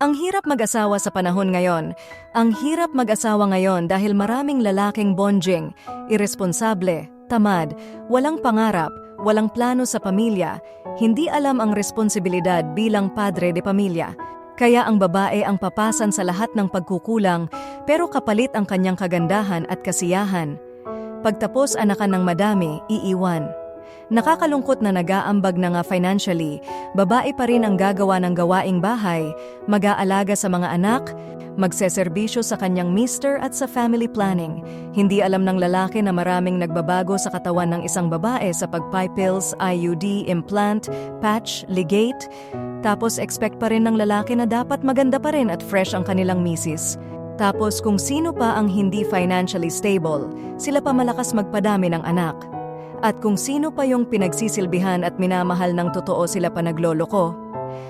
Ang hirap mag-asawa sa panahon ngayon. Ang hirap mag-asawa ngayon dahil maraming lalaking bonjing, irresponsable, tamad, walang pangarap, walang plano sa pamilya, hindi alam ang responsibilidad bilang padre de pamilya. Kaya ang babae ang papasan sa lahat ng pagkukulang pero kapalit ang kanyang kagandahan at kasiyahan. Pagtapos anakan ng madami, iiwan. Nakakalungkot na nag-aambag na nga financially, babae pa rin ang gagawa ng gawaing bahay, mag-aalaga sa mga anak, magseserbisyo sa kanyang mister at sa family planning. Hindi alam ng lalaki na maraming nagbabago sa katawan ng isang babae sa pag-pills, IUD, implant, patch, ligate. Tapos expect pa rin ng lalaki na dapat maganda pa rin at fresh ang kanilang misis. Tapos kung sino pa ang hindi financially stable, sila pa malakas magpadami ng anak. At kung sino pa yung pinagsisilbihan at minamahal ng totoo, sila pa nagloloko.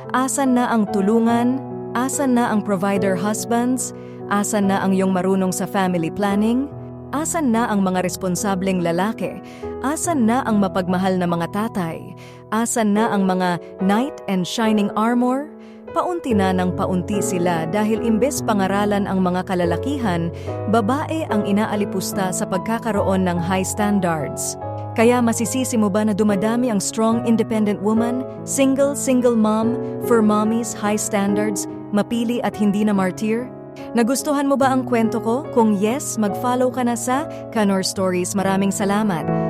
Asan na ang tulungan? Asan na ang provider husbands? Asan na ang yung marunong sa family planning? Asan na ang mga responsableng lalaki? Asan na ang mapagmahal na mga tatay? Asan na ang mga knight and shining armor? Paunti na ng paunti sila dahil imbes pangaralan ang mga kalalakihan, babae ang inaalipusta sa pagkakaroon ng high standards. Kaya masisisi mo ba na dumadami ang strong independent woman, single mom, for mommies, high standards, mapili at hindi na martyr? Nagustuhan mo ba ang kwento ko? Kung yes, mag-follow ka na sa Kanor Stories. Maraming salamat!